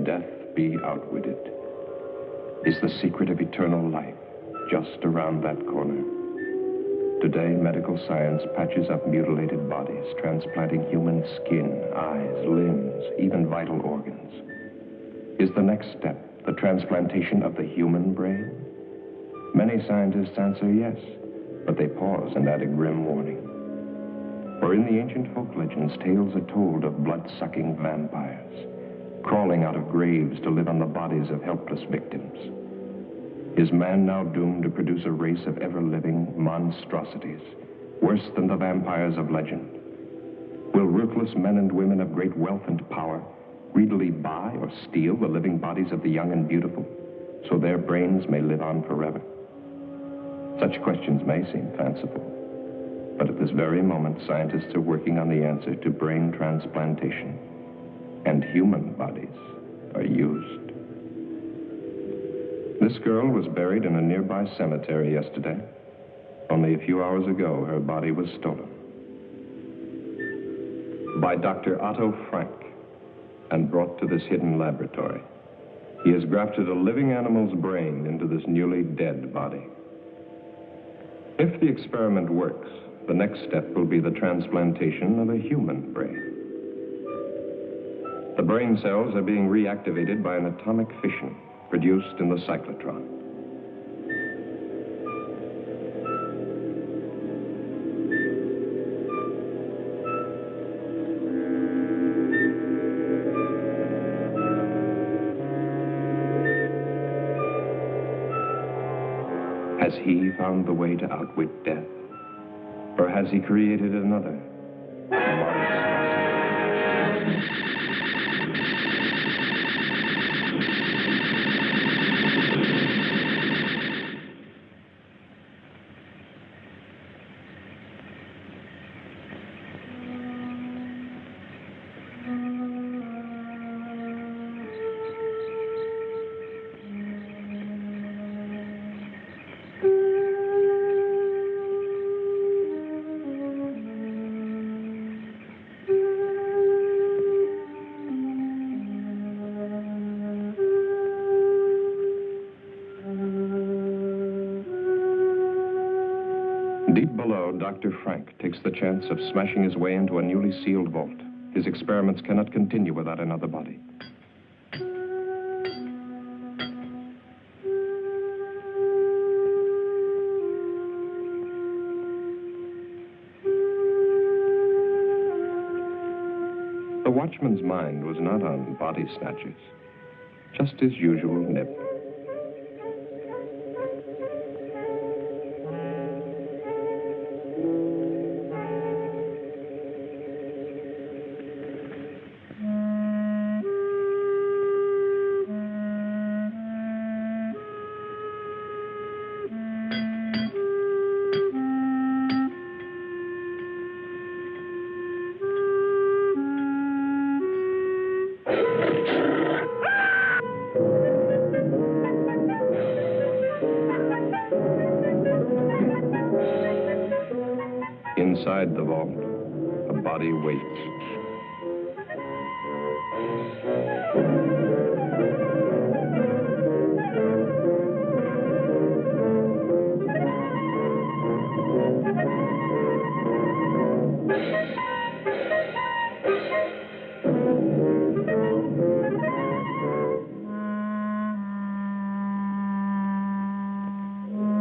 Can death be outwitted? Is the secret of eternal life just around that corner? Today, medical science patches up mutilated bodies, transplanting human skin, eyes, limbs, even vital organs. Is the next step the transplantation of the human brain? Many scientists answer yes, but they pause and add a grim warning. For in the ancient folk legends, tales are told of blood-sucking vampires, crawling out of graves to live on the bodies of helpless victims. Is man now doomed to produce a race of ever-living monstrosities, worse than the vampires of legend? Will ruthless men and women of great wealth and power greedily buy or steal the living bodies of the young and beautiful, so their brains may live on forever? Such questions may seem fanciful, but at this very moment, scientists are working on the answer to brain transplantation, and human bodies are used. This girl was buried in a nearby cemetery yesterday. Only a few hours ago, her body was stolen. By Dr. Otto Frank, and brought to this hidden laboratory. He has grafted a living animal's brain into this newly dead body. If the experiment works, the next step will be the transplantation of a human brain. The brain cells are being reactivated by an atomic fission produced in the cyclotron. Has he found the way to outwit death? Or has he created another? Deep below, Dr. Frank takes the chance of smashing his way into a newly sealed vault. His experiments cannot continue without another body. The watchman's mind was not on body snatchers, just his usual nip. Inside the vault, a body waits.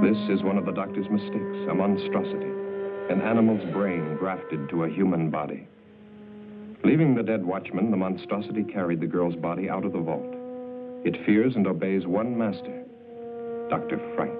This is one of the doctor's mistakes, a monstrosity. An animal's brain grafted to a human body. Leaving the dead watchman, the monstrosity carried the girl's body out of the vault. It fears and obeys one master, Dr. Frank.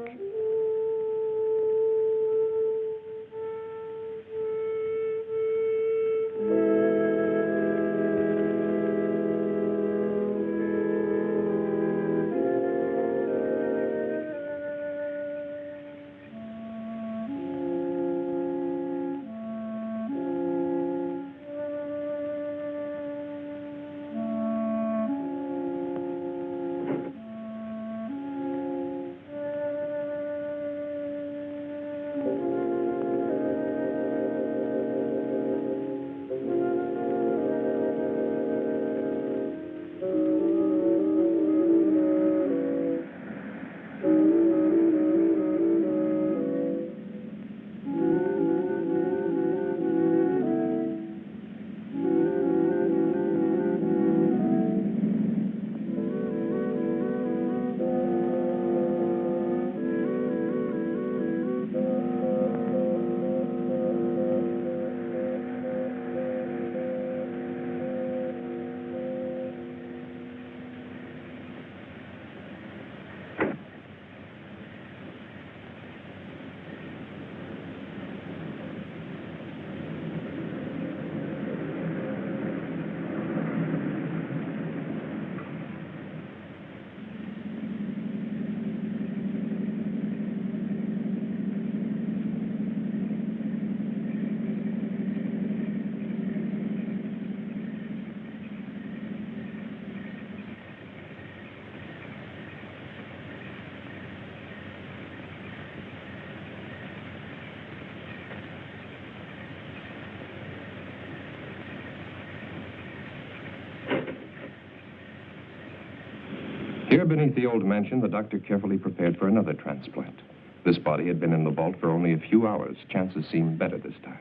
Here beneath the old mansion, the doctor carefully prepared for another transplant. This body had been in the vault for only a few hours. Chances seemed better this time.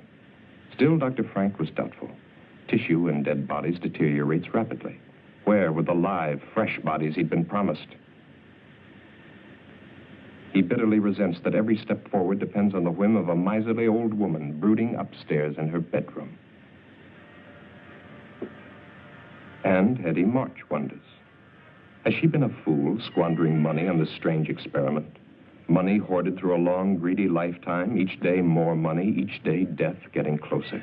Still, Dr. Frank was doubtful. Tissue in dead bodies deteriorates rapidly. Where were the live, fresh bodies he'd been promised? He bitterly resents that every step forward depends on the whim of a miserly old woman brooding upstairs in her bedroom. And Hetty March wonders, has she been a fool squandering money on this strange experiment? Money hoarded through a long, greedy lifetime, each day more money, each day death getting closer.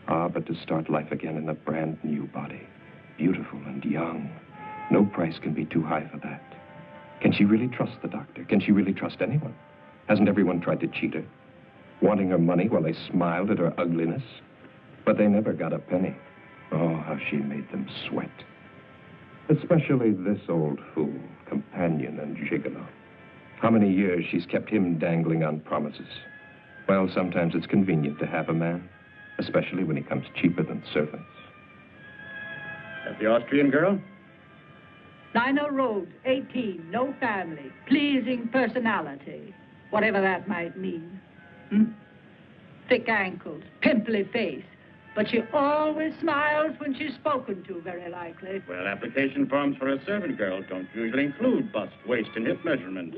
But to start life again in a brand new body, beautiful and young, no price can be too high for that. Can she really trust the doctor? Can she really trust anyone? Hasn't everyone tried to cheat her? Wanting her money while they smiled at her ugliness? But they never got a penny. Oh, how she made them sweat. Especially this old fool, companion and gigolo. How many years she's kept him dangling on promises. Well, sometimes it's convenient to have a man, especially when he comes cheaper than servants. That the Austrian girl? Lionel Rhodes, 18, no family, pleasing personality, whatever that might mean. Thick ankles, pimply face, but she always smiles when she's spoken to, very likely. Well, application forms for a servant girl don't usually include bust, waist, and hip measurements.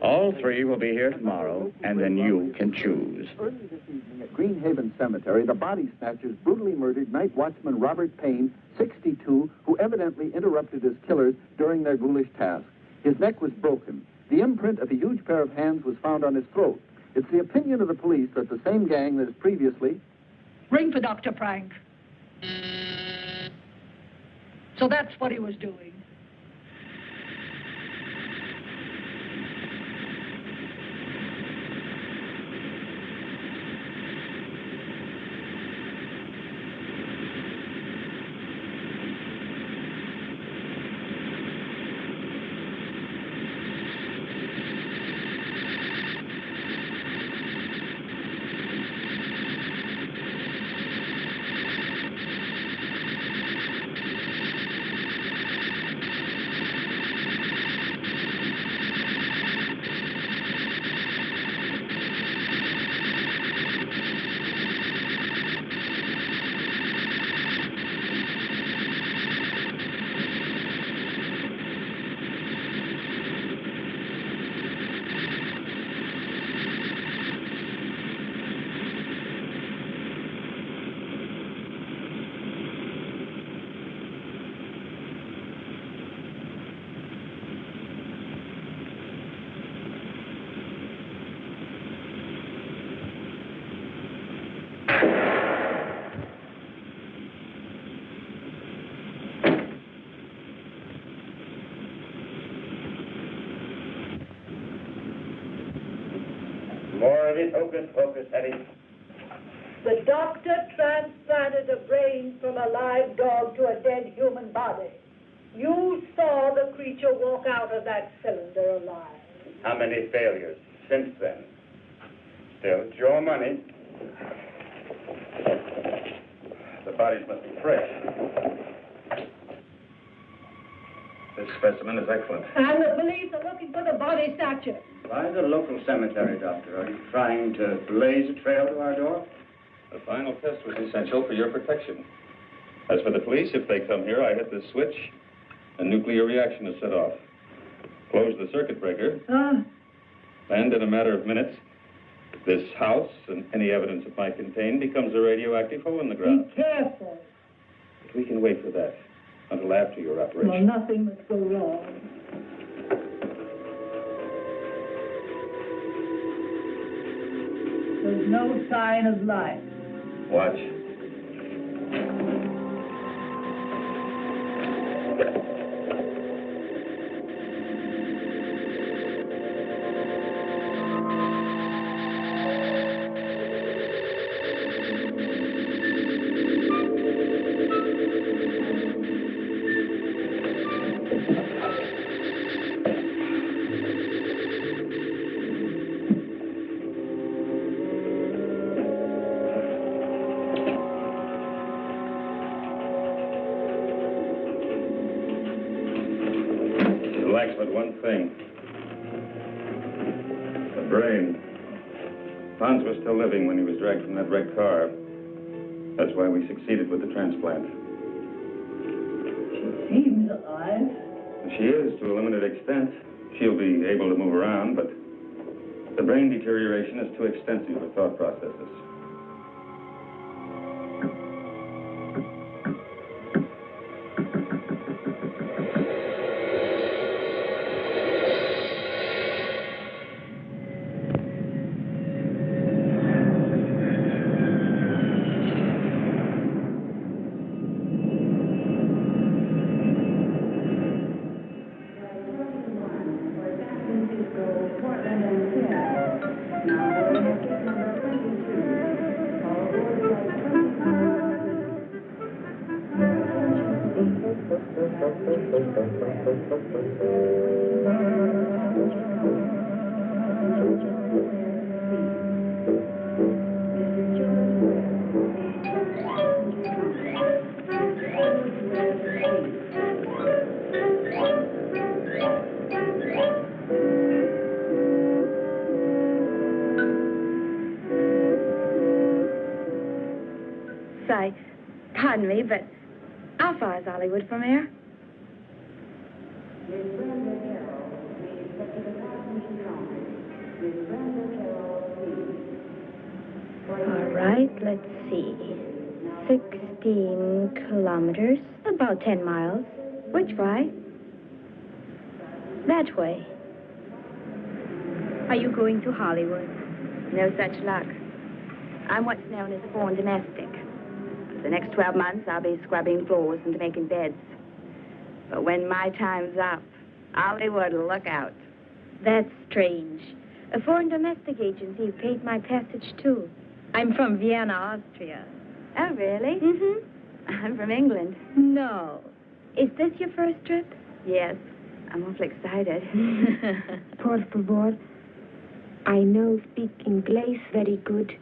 All three will be here tomorrow, and then you can choose. Early this evening at Greenhaven Cemetery, the body snatchers brutally murdered night watchman Robert Payne, 62, who evidently interrupted his killers during their ghoulish task. His neck was broken. The imprint of a huge pair of hands was found on his throat. It's the opinion of the police that the same gang that has previously... Ring for Dr. Frank. So that's what he was doing. More of it, hocus pocus, Hetty. The doctor transplanted a brain from a live dog to a dead human body. You saw the creature walk out of that cylinder alive. How many failures since then? Still, it's your money. The bodies must be fresh. This specimen is excellent. And the police are looking for the body snatcher. Why the local cemetery, Doctor? Are you trying to blaze a trail to our door? The final test was essential for your protection. As for the police, if they come here, I hit this switch, a nuclear reaction is set off. Close the circuit breaker, and in a matter of minutes, this house and any evidence it might contain becomes a radioactive hole in the ground. Be careful. But we can wait for that until after your operation. Well, nothing must go wrong. There's no sign of life. Watch. lacks but one thing. The brain. Hans was still living when he was dragged from that red car. That's why we succeeded with the transplant. She seems alive. She is, to a limited extent. She'll be able to move around, but the brain deterioration is too extensive for thought processes. Pardon me, but how far is Hollywood from here? All right, let's see. 16 kilometers, about 10 miles. Which way? That way. Are you going to Hollywood? No such luck. I'm what's known as a born domestic. For the next 12 months, I'll be scrubbing floors and making beds. But when my time's up, Hollywood will look out. That's strange. A foreign domestic agency paid my passage, too. I'm from Vienna, Austria. Oh, really? Mm-hmm. I'm from England. No. Is this your first trip? Yes. I'm awfully excited. Por favor. I know speak English very good.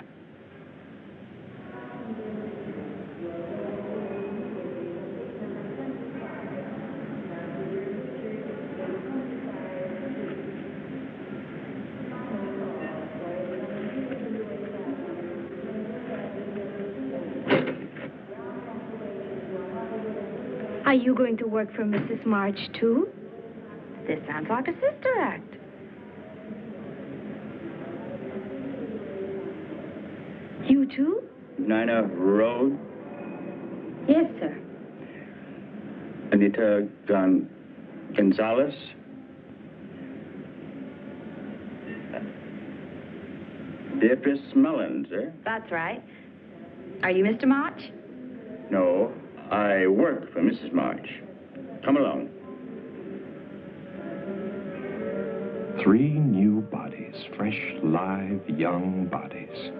Are you going to work for Mrs. March, too? This sounds like a sister act. You, too? Nina Road? Yes, sir. Anita Gonzalez? Beatrice Mullins, eh? That's right. Are you Mr. March? No, I work for Mrs. March. Come along. 3 new bodies, fresh, live, young bodies.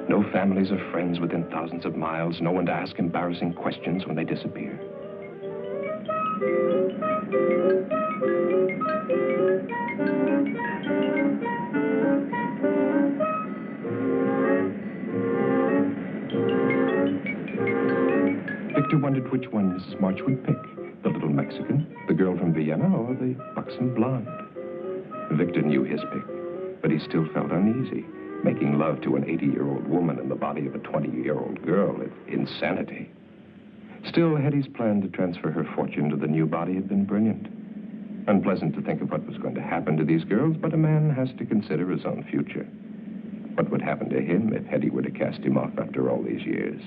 No families or friends within thousands of miles. No one to ask embarrassing questions when they disappear. Victor wondered which one Mrs. March would pick. The little Mexican, the girl from Vienna, or the buxom blonde. Victor knew his pick, but he still felt uneasy. Making love to an 80-year-old woman in the body of a 20-year-old girl, it's insanity. Still, Hetty's plan to transfer her fortune to the new body had been brilliant. Unpleasant to think of what was going to happen to these girls, but a man has to consider his own future. What would happen to him if Hetty were to cast him off after all these years?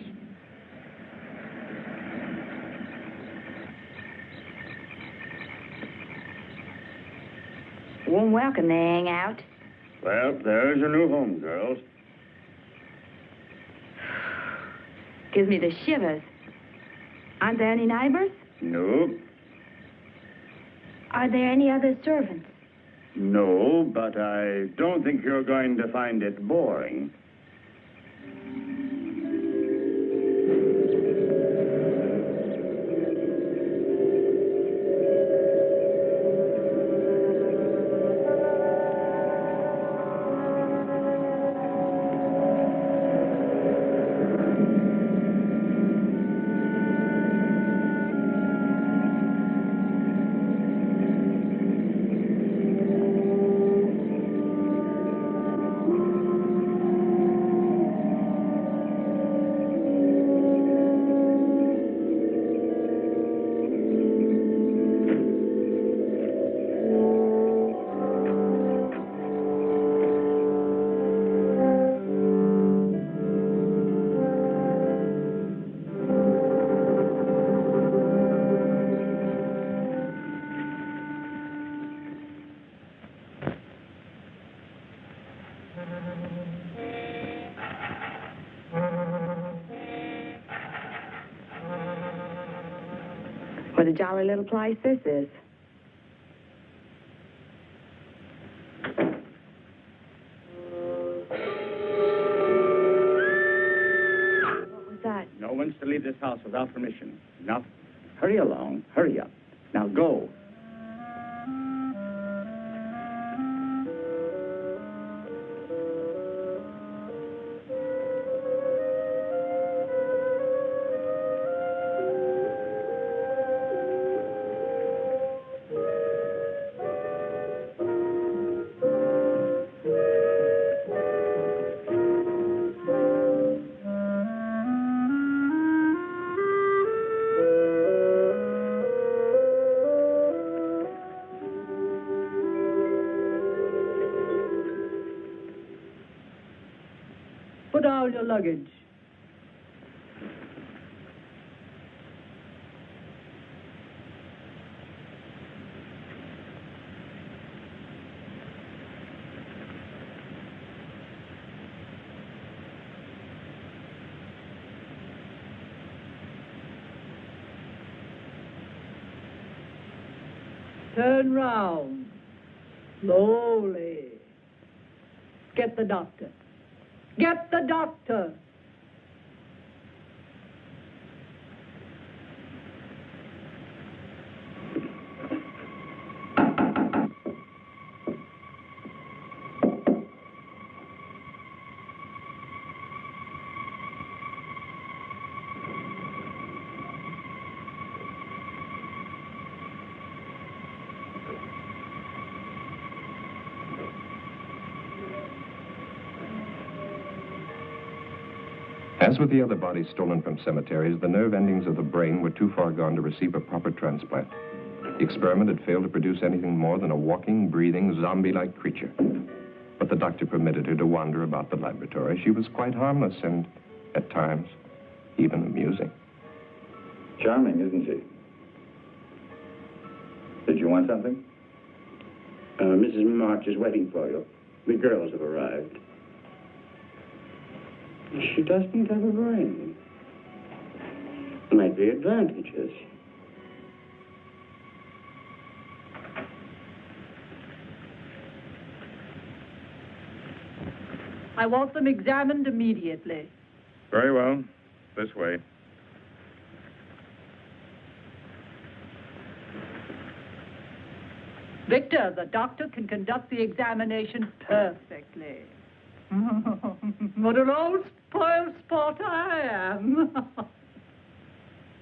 Warm welcome, they hang out. Well, there's your new home, girls. Gives me the shivers. Aren't there any neighbors? No. Are there any other servants? No, but I don't think you're going to find it boring. What a jolly little place this is. What was that? No one's to leave this house without permission. Now, hurry along. Hurry up. Now, go. Put down your luggage. Turn round. Slowly. Get the doctor. Get the doctor. As with the other bodies stolen from cemeteries, the nerve endings of the brain were too far gone to receive a proper transplant. The experiment had failed to produce anything more than a walking, breathing, zombie-like creature. But the doctor permitted her to wander about the laboratory. She was quite harmless and, at times, even amusing. Charming, isn't she? Did you want something? Mrs. March is waiting for you. The girls have arrived. She doesn't have a brain. Might be advantages. I want them examined immediately. Very well. This way. Victor, the doctor can conduct the examination perfectly. What an old spoiled sport I am.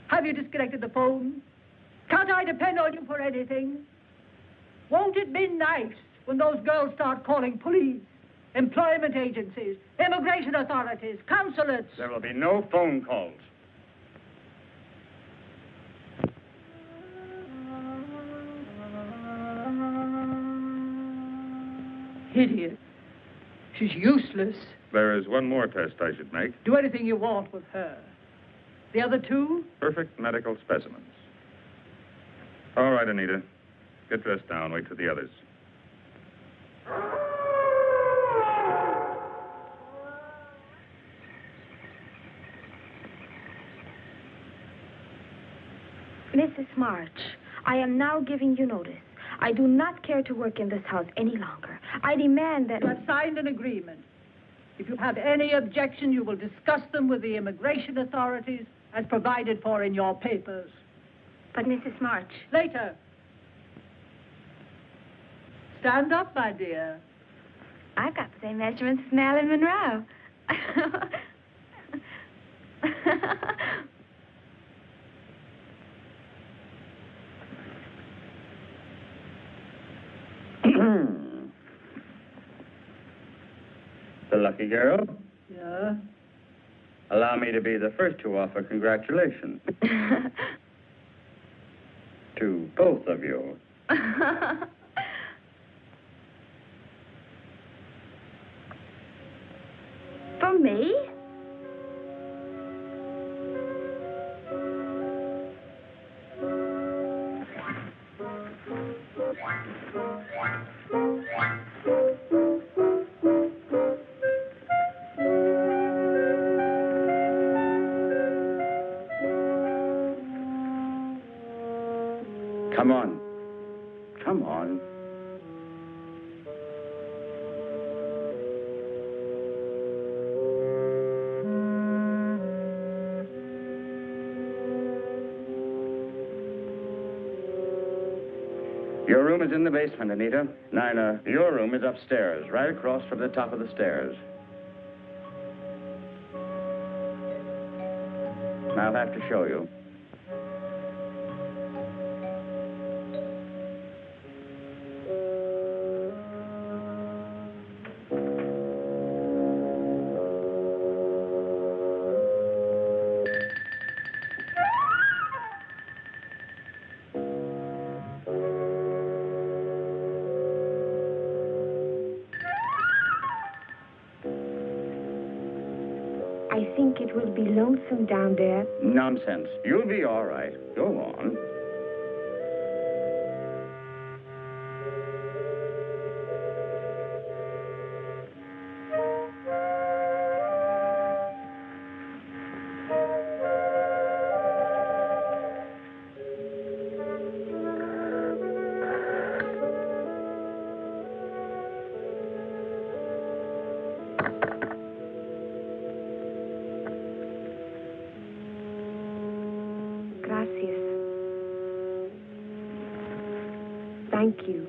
Have you disconnected the phone? Can't I depend on you for anything? Won't it be nice when those girls start calling police, employment agencies, immigration authorities, consulates? There will be no phone calls. Idiot. She's useless. There is one more test I should make. Do anything you want with her. The other two? Perfect medical specimens. All right, Anita. Get dressed now. Wait for the others. Mrs. March, I am now giving you notice. I do not care to work in this house any longer. I demand that... You have signed an agreement. If you have any objection, you will discuss them with the immigration authorities as provided for in your papers. But, Mrs. March... Later. Stand up, my dear. I've got the same measurements as Marilyn Monroe. The lucky girl. Yeah? Allow me to be the first to offer congratulations. To both of you. For me? Come on. Come on. Your room is in the basement, Anita. Nina, your room is upstairs, right across from the top of the stairs. I'll have to show you. I think it will be lonesome down there. Nonsense. You'll be all right. Go on. Gracias. Thank you.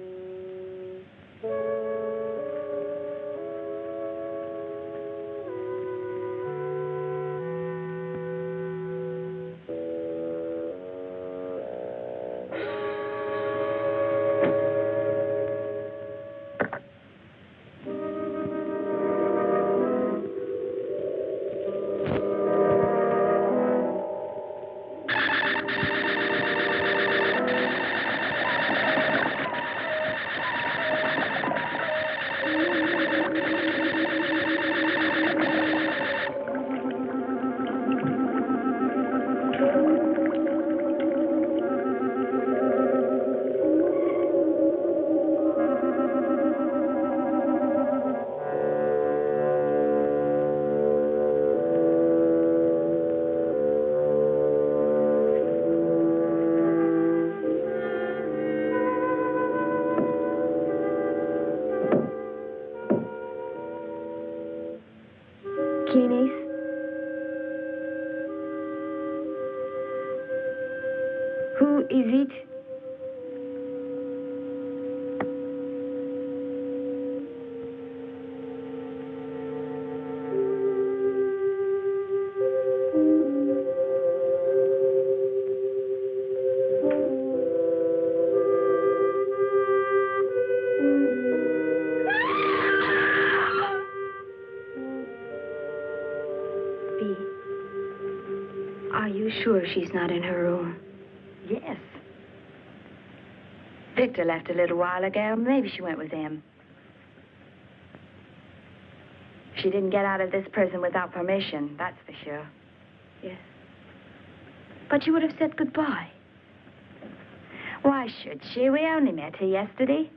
¿Quién es? Who is it? Are you sure she's not in her room? Yes. Victor left a little while ago. Maybe she went with him. She didn't get out of this prison without permission, that's for sure. Yes. But you would have said goodbye. Why should she? We only met her yesterday.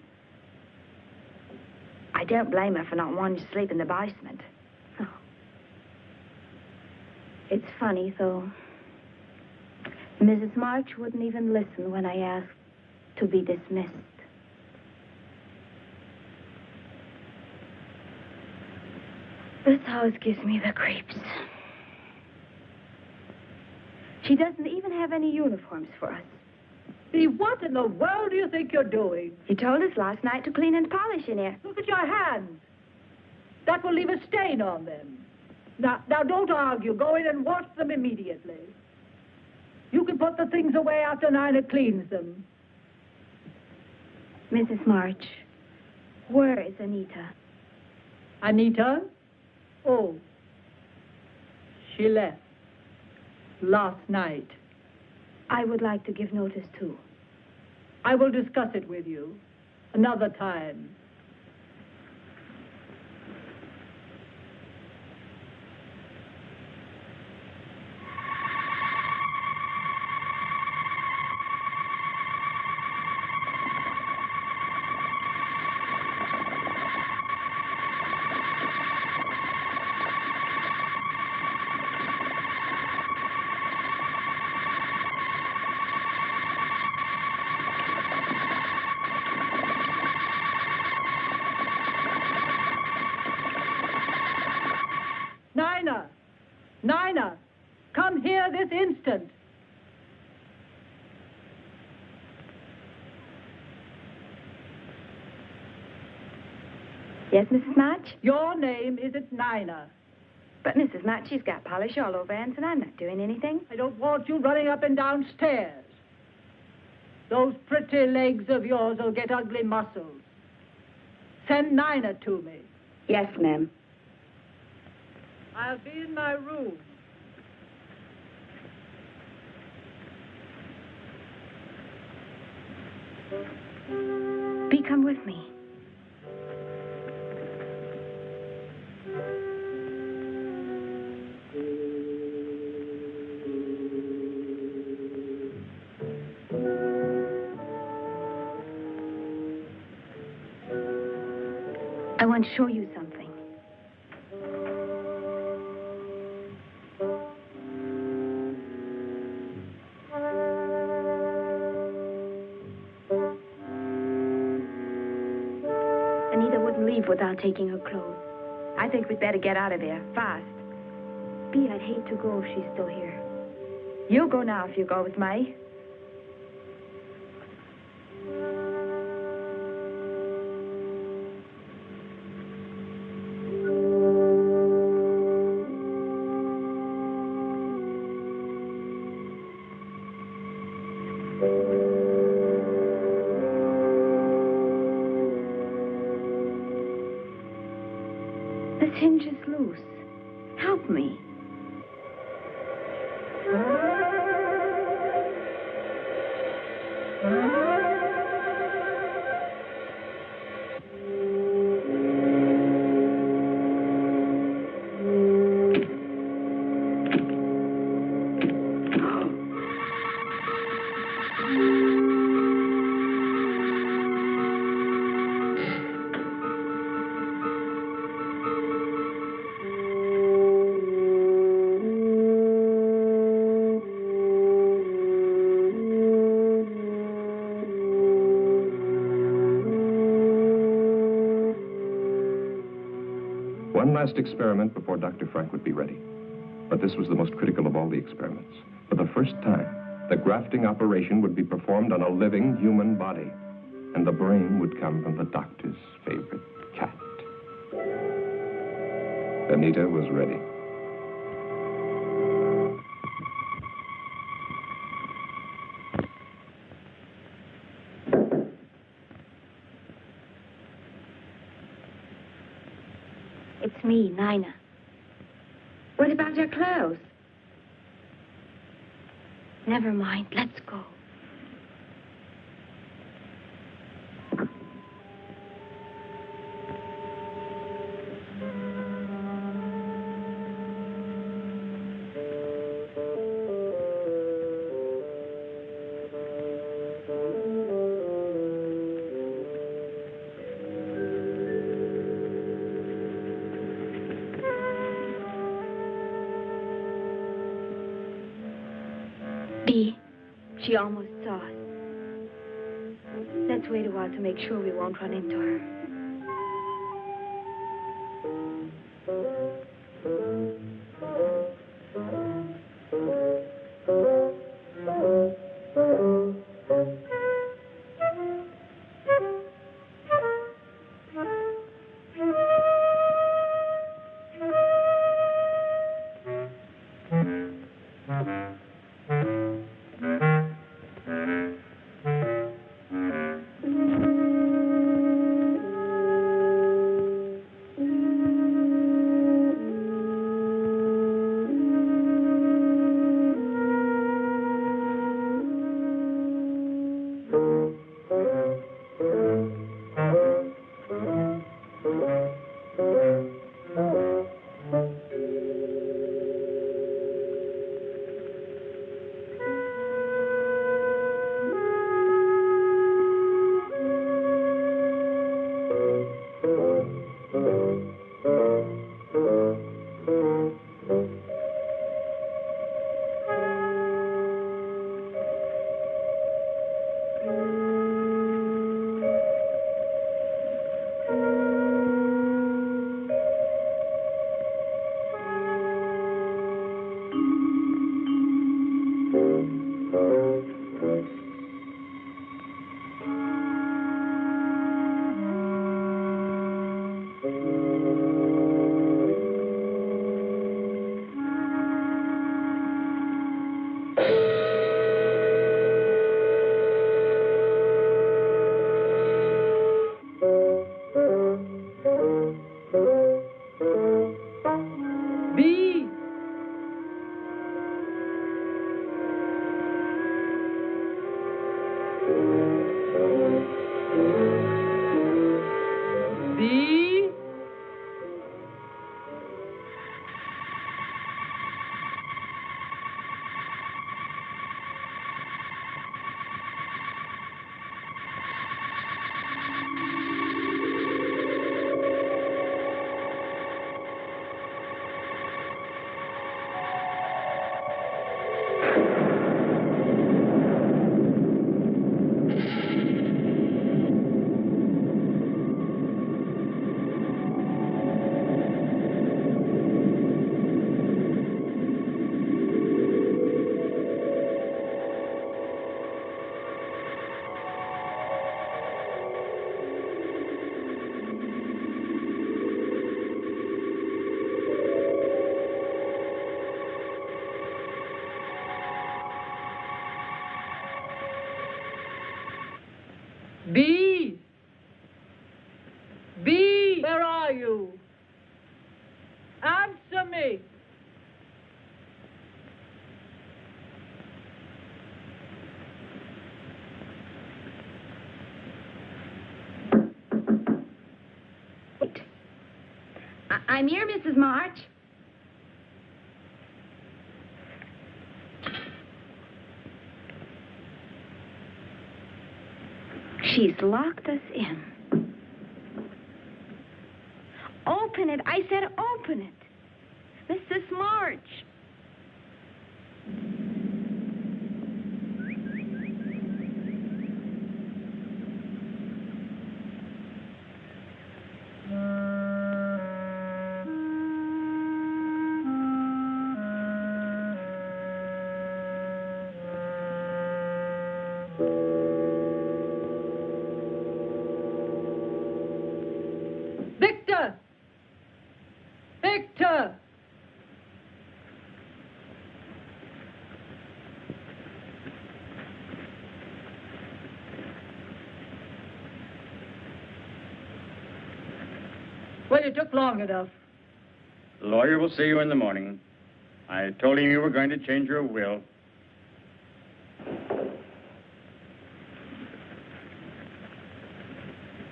I don't blame her for not wanting to sleep in the basement. Oh. It's funny, though. Mrs. March wouldn't even listen when I asked to be dismissed. This house gives me the creeps. She doesn't even have any uniforms for us. See, what in the world do you think you're doing? You told us last night to clean and polish in here. Look at your hands. That will leave a stain on them. Now, don't argue. Go in and wash them immediately. You can put the things away after Nina cleans them. Mrs. March, where is Anita? Anita? Oh, she left last night. I would like to give notice, too. I will discuss it with you another time. Yes, Mrs. March? Your name isn't Nina. But Mrs. March, she's got polish all over hands, and I'm not doing anything. I don't want you running up and down stairs. Those pretty legs of yours will get ugly muscles. Send Nina to me. Yes, ma'am. I'll be in my room. Bee, come with me. I want to show you something. Anita wouldn't leave without taking her clothes. I think we'd better get out of here, fast. Bee, I'd hate to go if she's still here. You go now if you go with me. This hinge is loose. Help me. One last experiment before Dr. Frank would be ready. But this was the most critical of all the experiments. For the first time, the grafting operation would be performed on a living human body. And the brain would come from the doctor's favorite cat. Anita was ready. It's me, Nina. What about your clothes? Never mind. Let's go. Bee, she almost saw us. Let's wait a while to make sure we won't run into her. B! B! Where are you? Answer me! I'm here, Mrs. March. She's locked us in. Open it. I said open it. Mrs. March. Victor! Victor! Well, it took long enough. The lawyer will see you in the morning. I told him you were going to change your will.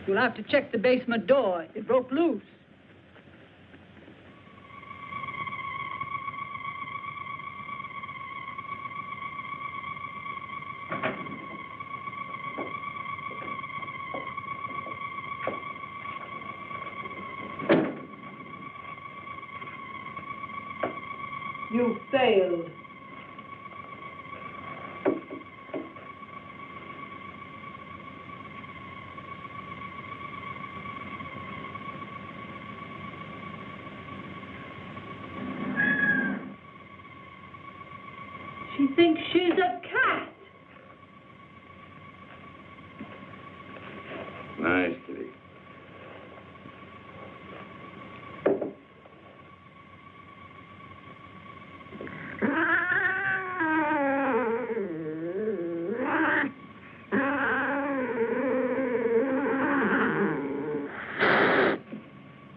You'll have to check the basement door. It broke loose. You failed. She thinks she's a cat. Nice, kitty.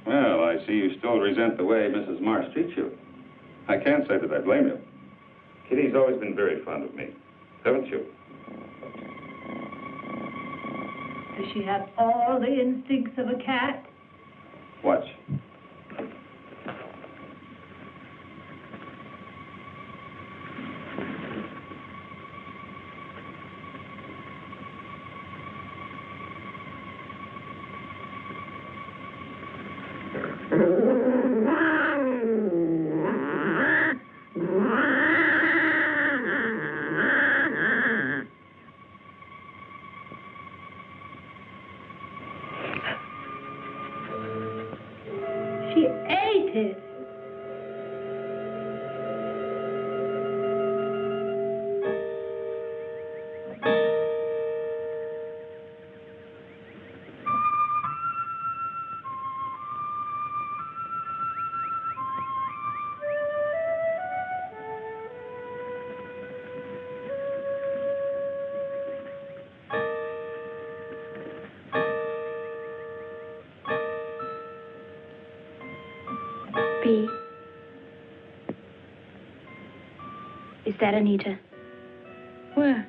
Well, I see you still resent the way Mrs. Marsh treats you. I can't say that I blame you. Kitty's always been very fond of me, haven't you? Does she have all the instincts of a cat? Watch. She ate it. B. Is that Anita? Where?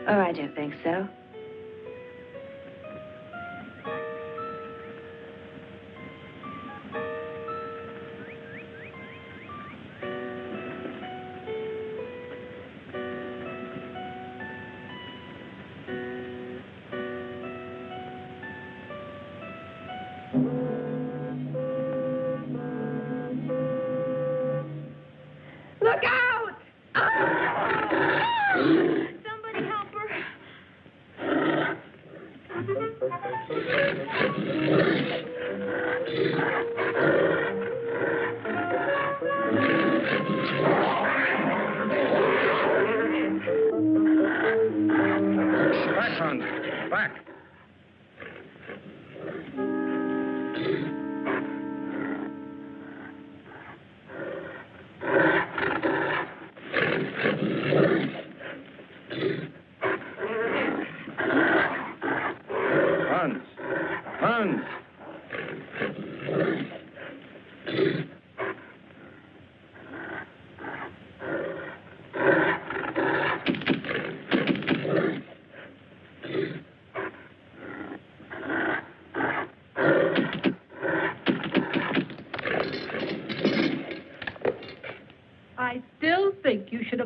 Oh, I don't think so. Look out! Somebody help her. Back, Hans. Back.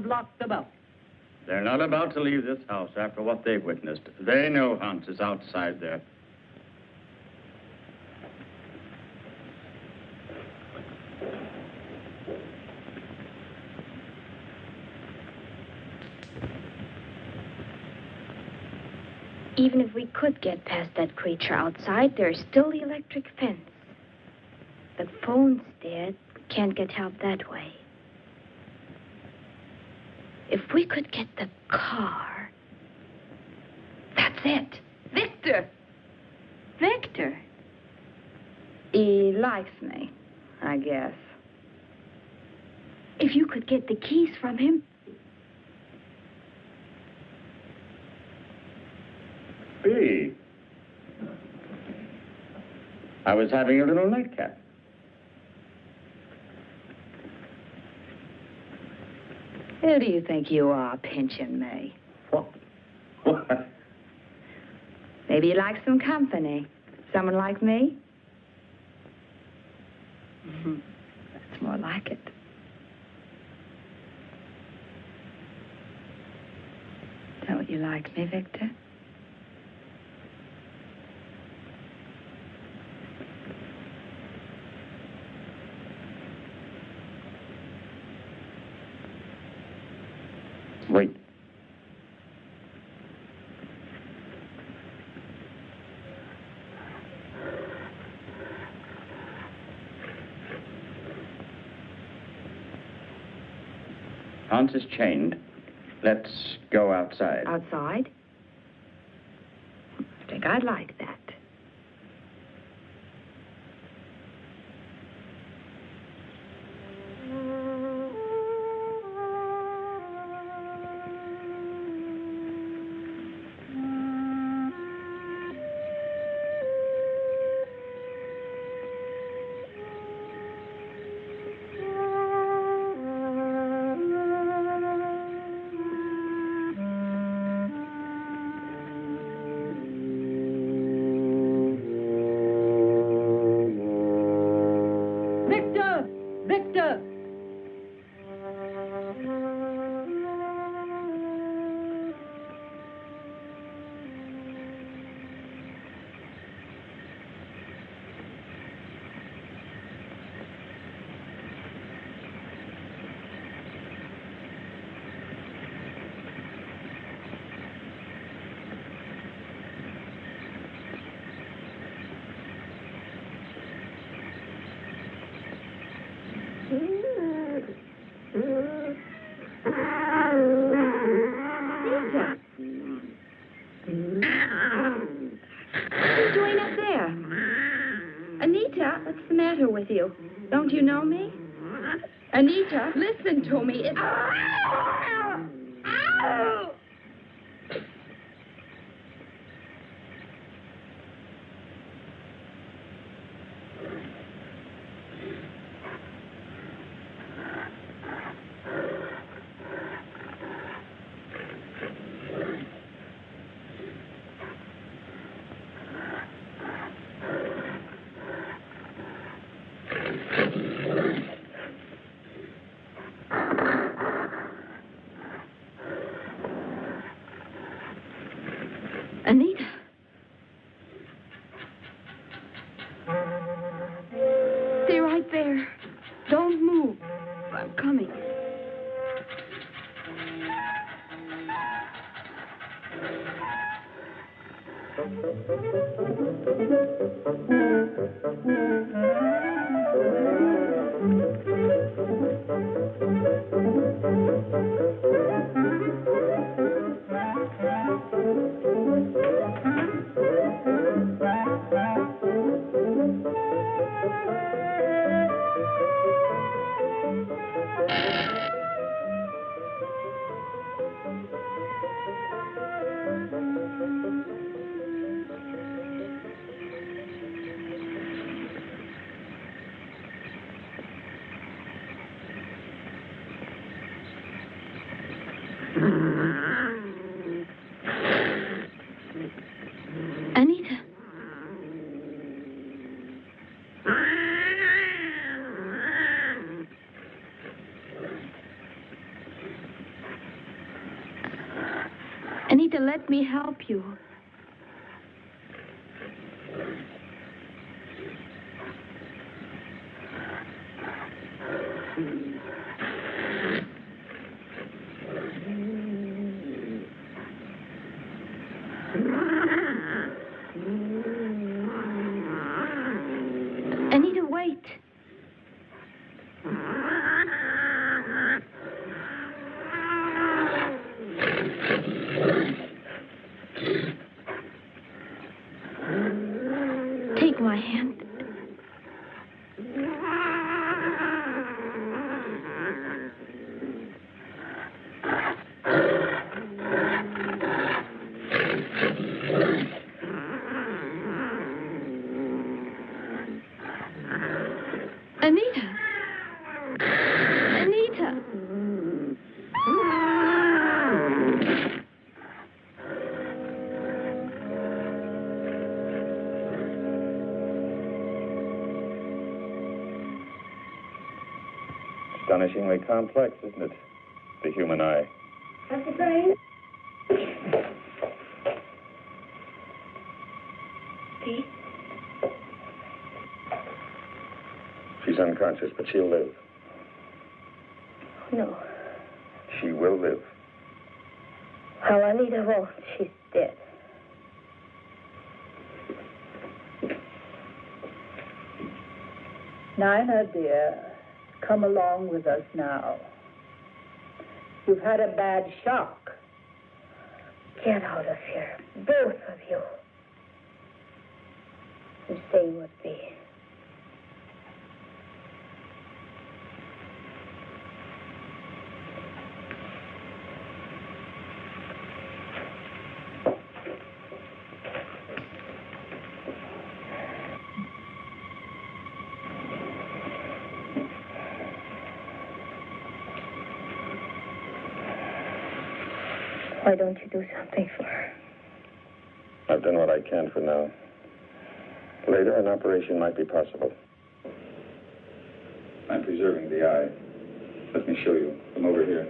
lock them up. They're not about to leave this house after what they've witnessed. They know Hans is outside there. Even if we could get past that creature outside, there's still the electric fence. The phone's dead. Can't get help that way. If we could get the car... That's it. Victor! Victor? He likes me, I guess. If you could get the keys from him... B. I was having a little nightcap. Who do you think you are, pinching me? What? What? Maybe you like some company. Someone like me? That's more like it. Don't you like me, Victor? Wait. Hans is chained. Let's go outside. Outside? I think I'd like that. Victor! What's the matter with you? Don't you know me? Anita, listen to me. It's... Ow! Anita. Stay right there. Don't move. I'm coming. Anita, let me help you. Anita, wait. Take my hand. Anita! Anita! Astonishingly complex, isn't it? The human eye. Dr. Crane? Pete? She's unconscious, but she'll live. No. She will live. Oh, Anita won't. She's dead. Nina, dear, come along with us now. You've had a bad shock. Get out of here, both of you. And stay with me. Why don't you do something for her? I've done what I can for now. Later, an operation might be possible. I'm preserving the eye. Let me show you. Come over here.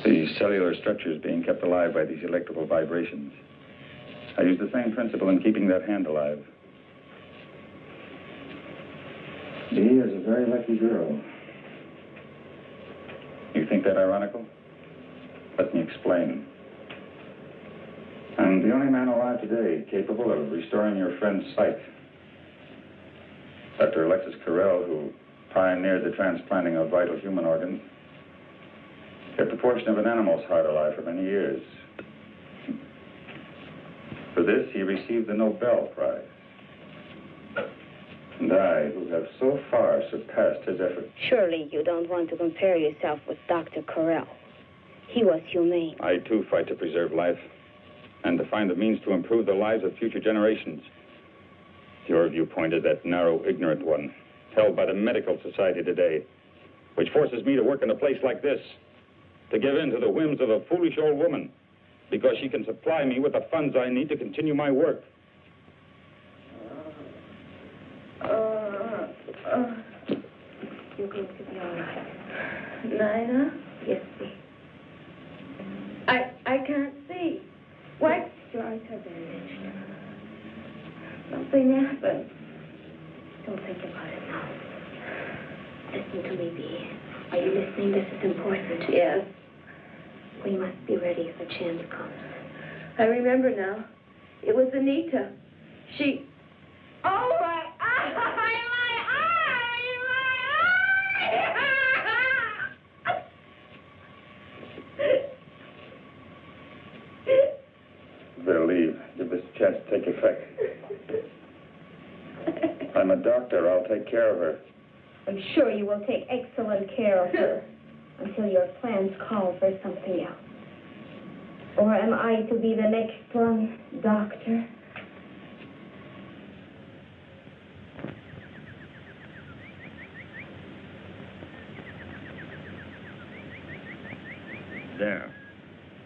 The cellular structure is being kept alive by these electrical vibrations. I use the same principle in keeping that hand alive. She is a very lucky girl. You think that ironical? Let me explain. I'm the only man alive today capable of restoring your friend's sight. Dr. Alexis Carrel, who pioneered the transplanting of vital human organs, kept a portion of an animal's heart alive for many years. For this, he received the Nobel Prize. And I, who have so far surpassed his efforts. Surely you don't want to compare yourself with Dr. Carrel. He was humane. I, too, fight to preserve life and to find the means to improve the lives of future generations. Your viewpoint is that narrow, ignorant one, held by the medical society today, which forces me to work in a place like this, to give in to the whims of a foolish old woman, because she can supply me with the funds I need to continue my work. You're going to be all right. Nina? Yes, dear. I can't see. What? Your eyes are bandaged. Something happened. Don't think about it now. Listen to me, Bee. Are you listening? This is important. Yes. We must be ready if a chance comes. I remember now. It was Anita. She... Oh, my eye! My eye! Better leave. Give this a chance to take effect. I'm a doctor. I'll take care of her. I'm sure you will take excellent care of her until your plans call for something else. Or am I to be the next one, doctor? There.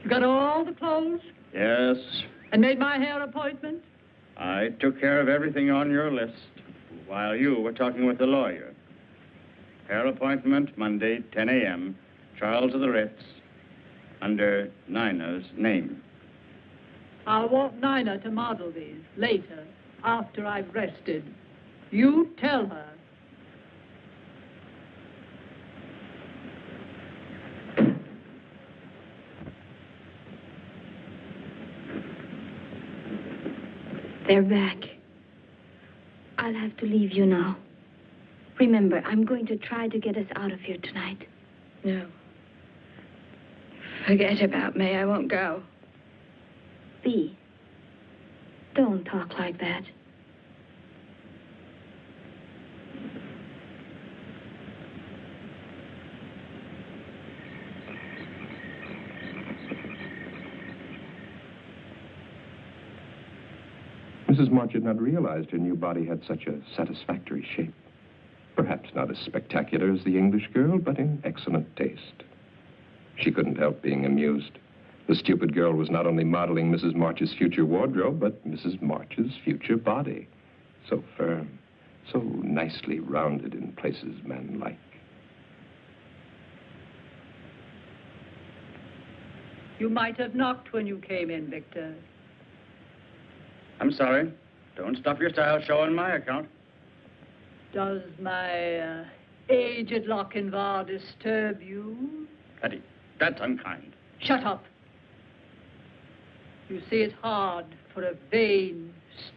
You got all the clothes Yes, and made my hair appointment? I took care of everything on your list while you were talking with the lawyer. Hair appointment Monday, 10 a.m. Charles of the Ritz, under Nina's name. I'll want Nina to model these later, after I've rested. You tell her. They're back. I'll have to leave you now. Remember, I'm going to try to get us out of here tonight. No. Forget about me. I won't go. Bea, don't talk like that. Mrs. March had not realized her new body had such a satisfactory shape. Perhaps not as spectacular as the English girl, but in excellent taste. She couldn't help being amused. The stupid girl was not only modeling Mrs. March's future wardrobe, but Mrs. March's future body. So firm, so nicely rounded in places men like. You might have knocked when you came in, Victor. I'm sorry. Don't stuff your style show on my account. Does my aged Lochinvar disturb you? Hetty, that's unkind. Shut up. You see, it's hard for a vain,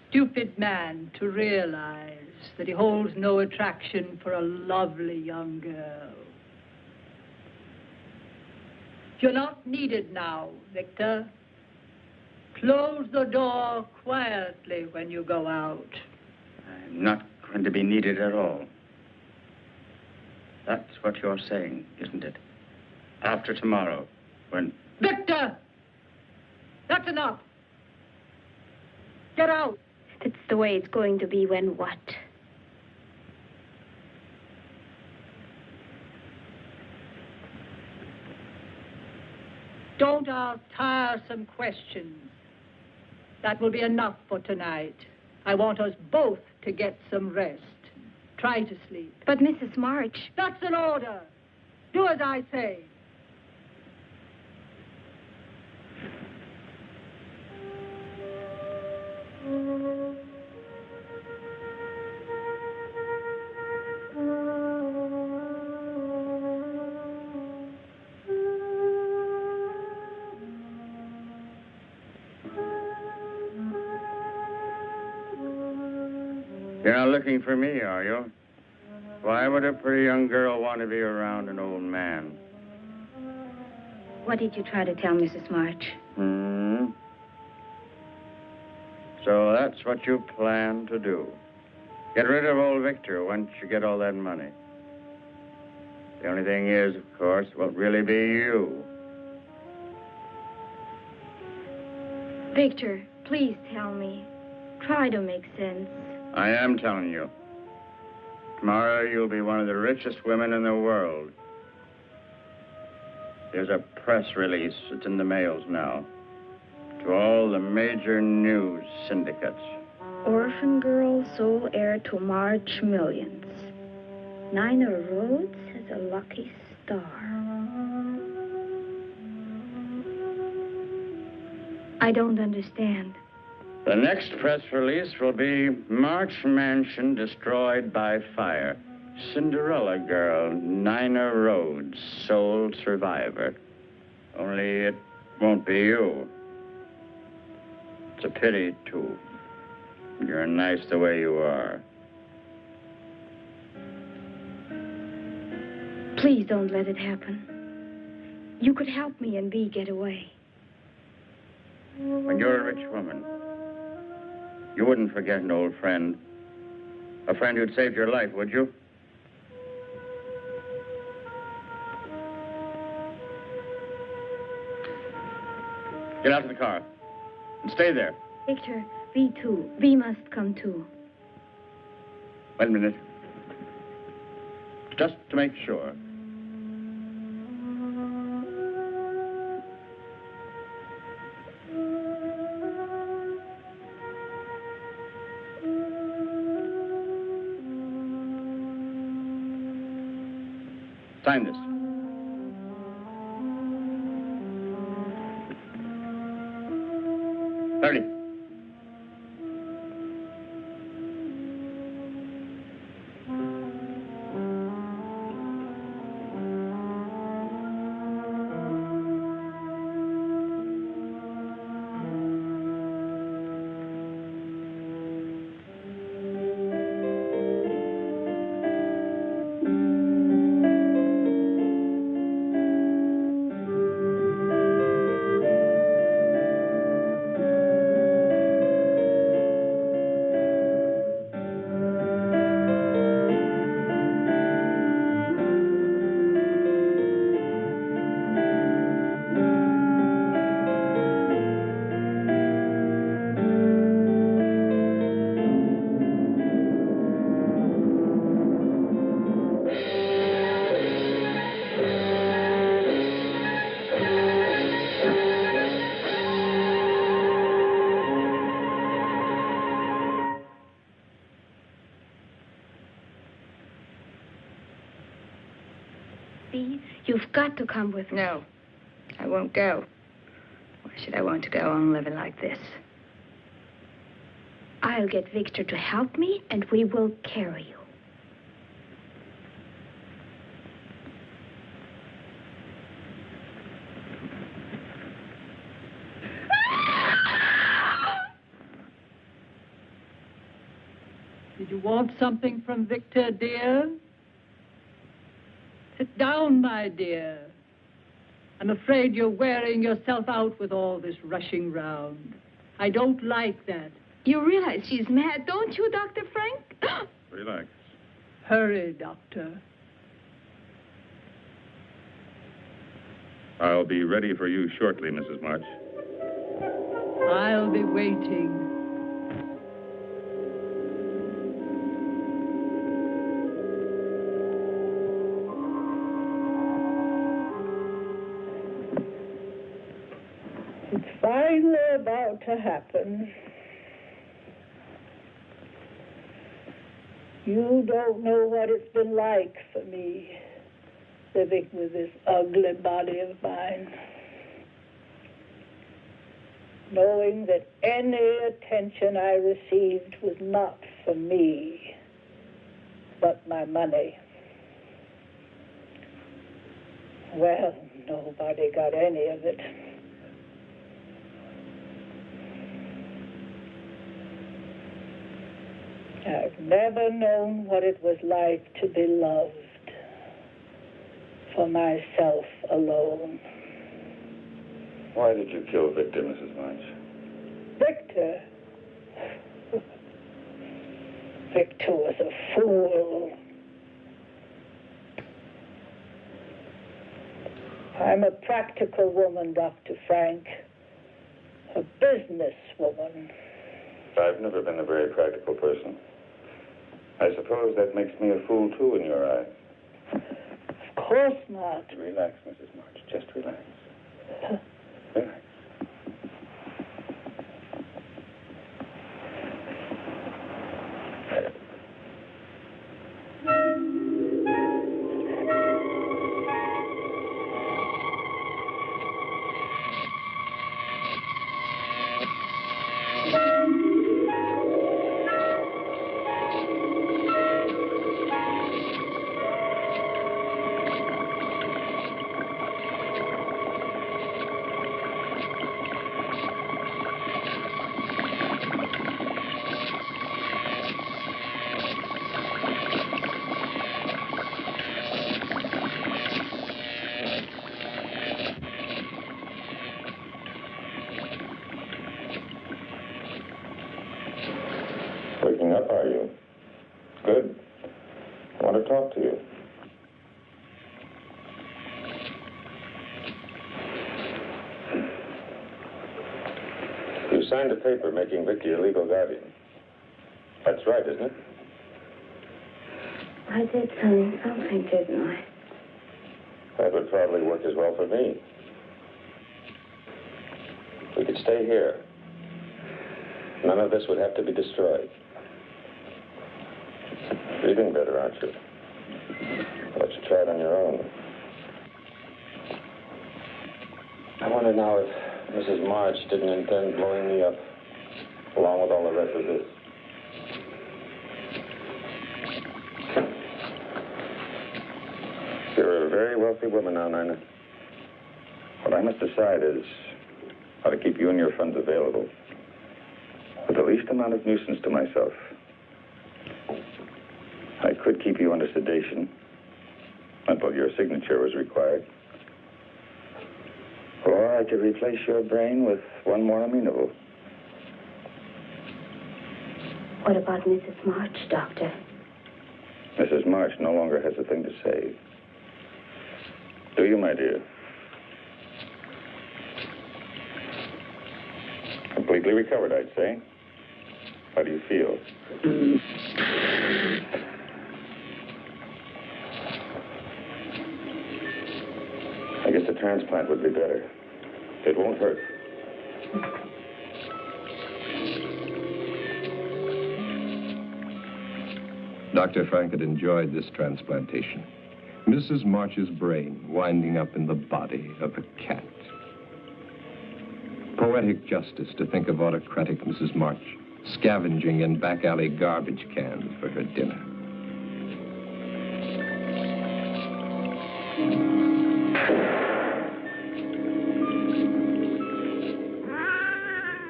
stupid man to realize that he holds no attraction for a lovely young girl. You're not needed now, Victor. Close the door quietly when you go out. I'm not going to be needed at all. That's what you're saying, isn't it? After tomorrow, when... Victor! That's enough. Get out. That's the way it's going to be when what? Don't ask tiresome questions. That will be enough for tonight. I want us both to get some rest. Try to sleep. But Mrs. March... That's an order. Do as I say. You're not looking for me, are you? Why would a pretty young girl want to be around an old man? What did you try to tell Mrs. March? So that's what you plan to do. Get rid of old Victor once you get all that money. The only thing is, of course, it won't really be you. Victor, please tell me. Try to make sense. I am telling you. Tomorrow you'll be one of the richest women in the world. There's a press release. It's in the mails now. To all the major news syndicates. Orphan girl, sole heir to March millions. Nina Rhodes has a lucky star. I don't understand. The next press release will be March Mansion destroyed by fire. Cinderella girl, Nina Rhodes, sole survivor. Only it won't be you. It's a pity, too. You're nice the way you are. Please don't let it happen. You could help me and Bea get away. When you're a rich woman, you wouldn't forget an old friend. A friend who'd saved your life, would you? Get out of the car. And stay there. Victor, Bea too. Bea must come too. Wait a minute. Just to make sure. Sign this. Hurry. You've got to come with me. No, I won't go. Why should I want to go on living like this? I'll get Victor to help me, and we will carry you. Did you want something from Victor, dear? Sit down, my dear. I'm afraid you're wearing yourself out with all this rushing round. I don't like that. You realize she's mad, don't you, Dr. Frank? Relax. Hurry, Doctor. I'll be ready for you shortly, Mrs. March. I'll be waiting. It's finally about to happen. You don't know what it's been like for me, living with this ugly body of mine. Knowing that any attention I received was not for me, but my money. Well, nobody got any of it. I've never known what it was like to be loved for myself alone. Why did you kill Victor, Mrs. March? Victor? Victor was a fool. I'm a practical woman, Dr. Frank. A business woman. I've never been a very practical person. I suppose that makes me a fool, too, in your eyes. Of course not. Relax, Mrs. March. Just relax. Relax. Waking up, are you? Good. I want to talk to you. You signed a paper making Vicky your legal guardian. That's right, isn't it? I did sign something, didn't I? That would probably work as well for me. We could stay here. None of this would have to be destroyed. Breathing better, aren't you? Why don't you try it on your own? I wonder now if Mrs. March didn't intend blowing me up, along with all the rest of this. You're a very wealthy woman now, Nina. What I must decide is how to keep you and your funds available with the least amount of nuisance to myself. I could keep you under sedation until your signature was required. Or I could replace your brain with one more amenable. What about Mrs. March, Doctor? Mrs. March no longer has a thing to say. Do you, my dear? Completely recovered, I'd say. How do you feel? I guess a transplant would be better. It won't hurt. Dr. Frank had enjoyed this transplantation. Mrs. March's brain winding up in the body of a cat. Poetic justice to think of autocratic Mrs. March scavenging in back alley garbage cans for her dinner.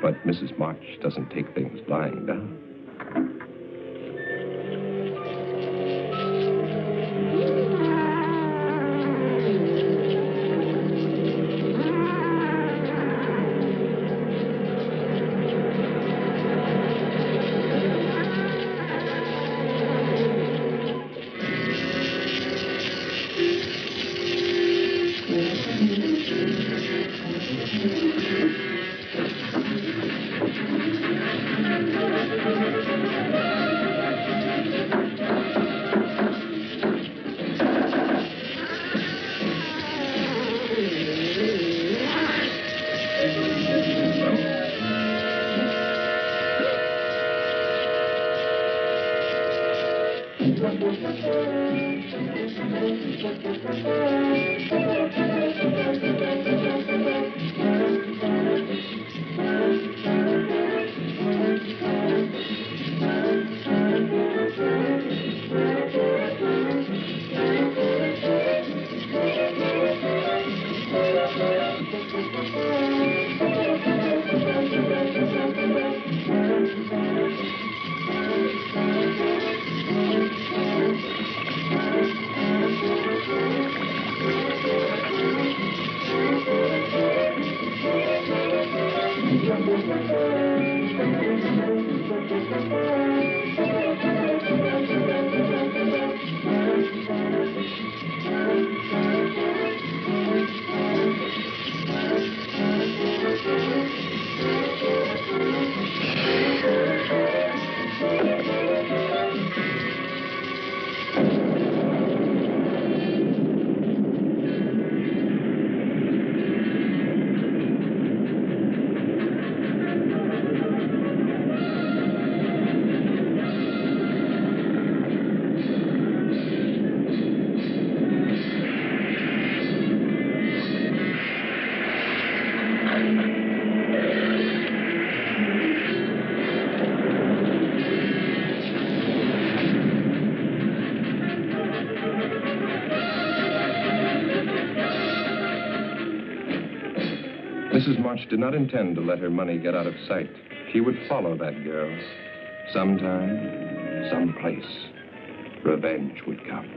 But Mrs. March doesn't take things lying down. Mrs. March did not intend to let her money get out of sight. She would follow that girl. Sometime, someplace, revenge would come.